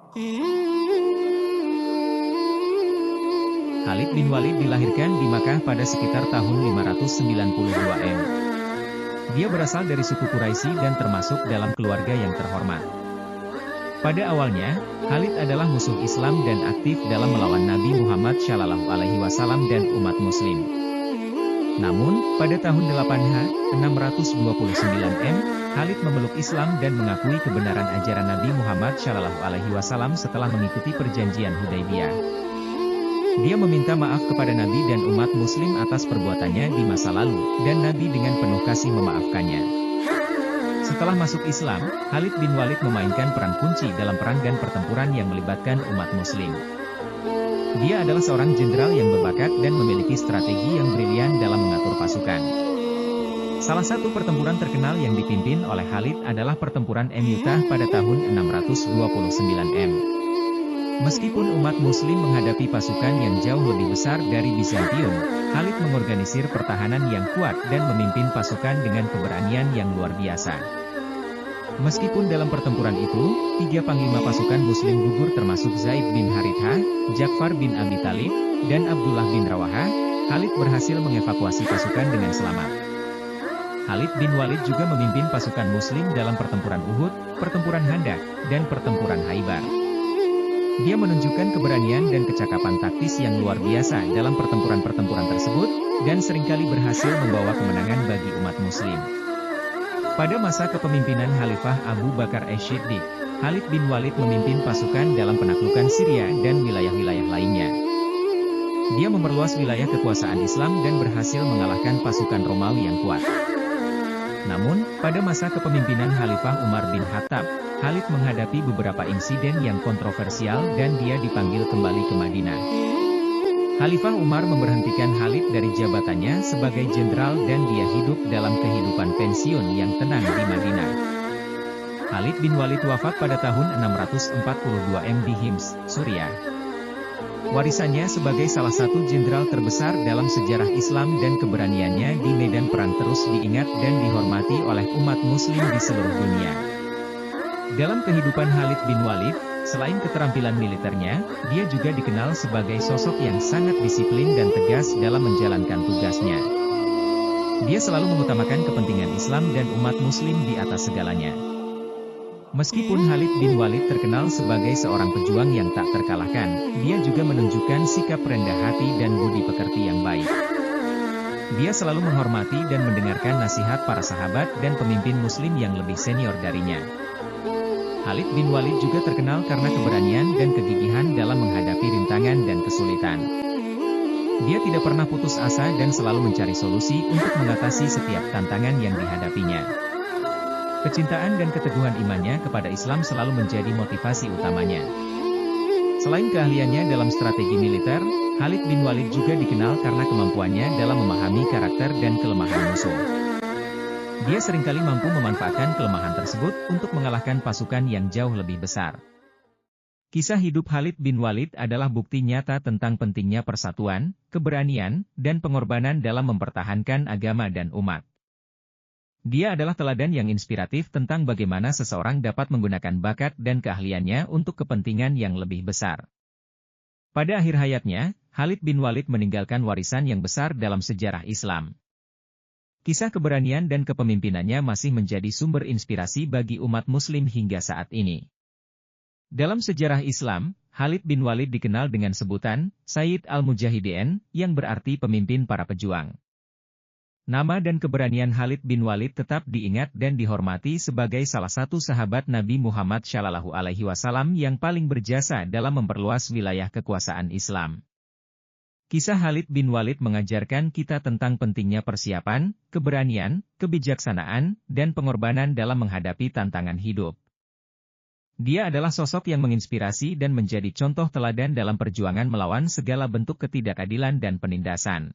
Khalid bin Walid dilahirkan di Makkah pada sekitar tahun 592 M. Dia berasal dari suku Quraisy dan termasuk dalam keluarga yang terhormat. Pada awalnya, Khalid adalah musuh Islam dan aktif dalam melawan Nabi Muhammad SAW dan umat Muslim. Namun, pada tahun 8H, 629 M, Khalid memeluk Islam dan mengakui kebenaran ajaran Nabi Muhammad SAW setelah mengikuti perjanjian Hudaybiyah. Dia meminta maaf kepada Nabi dan umat Muslim atas perbuatannya di masa lalu, dan Nabi dengan penuh kasih memaafkannya. Setelah masuk Islam, Khalid bin Walid memainkan peran kunci dalam perang dan pertempuran yang melibatkan umat Muslim. Dia adalah seorang jenderal yang berbakat dan memiliki strategi yang brilian dalam mengatur pasukan. Salah satu pertempuran terkenal yang dipimpin oleh Khalid adalah pertempuran Mu'tah pada tahun 629 M. Meskipun umat Muslim menghadapi pasukan yang jauh lebih besar dari Bizantium, Khalid mengorganisir pertahanan yang kuat dan memimpin pasukan dengan keberanian yang luar biasa. Meskipun dalam pertempuran itu, 3 panglima pasukan Muslim gugur termasuk Zaid bin Harithah, Ja'far bin Abi Thalib, dan Abdullah bin Rawahah, Khalid berhasil mengevakuasi pasukan dengan selamat. Khalid bin Walid juga memimpin pasukan Muslim dalam pertempuran Uhud, pertempuran Khandaq, dan pertempuran Khaybar. Dia menunjukkan keberanian dan kecakapan taktis yang luar biasa dalam pertempuran-pertempuran tersebut, dan seringkali berhasil membawa kemenangan bagi umat Muslim. Pada masa kepemimpinan Khalifah Abu Bakar Ash-Shiddiq, Khalid bin Walid memimpin pasukan dalam penaklukan Syria dan wilayah-wilayah lainnya. Dia memperluas wilayah kekuasaan Islam dan berhasil mengalahkan pasukan Romawi yang kuat. Namun, pada masa kepemimpinan Khalifah Umar bin Khattab, Khalid menghadapi beberapa insiden yang kontroversial dan dia dipanggil kembali ke Madinah. Khalifah Umar memberhentikan Khalid dari jabatannya sebagai jenderal dan dia hidup dalam kehidupan pensiun yang tenang di Madinah. Khalid bin Walid wafat pada tahun 642 M di Hims, Suriah. Warisannya sebagai salah satu jenderal terbesar dalam sejarah Islam dan keberaniannya di medan perang terus diingat dan dihormati oleh umat Muslim di seluruh dunia. Dalam kehidupan Khalid bin Walid, selain keterampilan militernya, dia juga dikenal sebagai sosok yang sangat disiplin dan tegas dalam menjalankan tugasnya. Dia selalu mengutamakan kepentingan Islam dan umat Muslim di atas segalanya. Meskipun Khalid bin Walid terkenal sebagai seorang pejuang yang tak terkalahkan, dia juga menunjukkan sikap rendah hati dan budi pekerti yang baik. Dia selalu menghormati dan mendengarkan nasihat para sahabat dan pemimpin Muslim yang lebih senior darinya. Khalid bin Walid juga terkenal karena keberanian dan kegigihan dalam menghadapi rintangan dan kesulitan. Dia tidak pernah putus asa dan selalu mencari solusi untuk mengatasi setiap tantangan yang dihadapinya. Kecintaan dan keteguhan imannya kepada Islam selalu menjadi motivasi utamanya. Selain keahliannya dalam strategi militer, Khalid bin Walid juga dikenal karena kemampuannya dalam memahami karakter dan kelemahan musuh. Dia seringkali mampu memanfaatkan kelemahan tersebut untuk mengalahkan pasukan yang jauh lebih besar. Kisah hidup Khalid bin Walid adalah bukti nyata tentang pentingnya persatuan, keberanian, dan pengorbanan dalam mempertahankan agama dan umat. Dia adalah teladan yang inspiratif tentang bagaimana seseorang dapat menggunakan bakat dan keahliannya untuk kepentingan yang lebih besar. Pada akhir hayatnya, Khalid bin Walid meninggalkan warisan yang besar dalam sejarah Islam. Kisah keberanian dan kepemimpinannya masih menjadi sumber inspirasi bagi umat Muslim hingga saat ini. Dalam sejarah Islam, Khalid bin Walid dikenal dengan sebutan Sayyid al-Mujahidin, yang berarti pemimpin para pejuang. Nama dan keberanian Khalid bin Walid tetap diingat dan dihormati sebagai salah satu sahabat Nabi Muhammad SAW yang paling berjasa dalam memperluas wilayah kekuasaan Islam. Kisah Khalid bin Walid mengajarkan kita tentang pentingnya persiapan, keberanian, kebijaksanaan, dan pengorbanan dalam menghadapi tantangan hidup. Dia adalah sosok yang menginspirasi dan menjadi contoh teladan dalam perjuangan melawan segala bentuk ketidakadilan dan penindasan.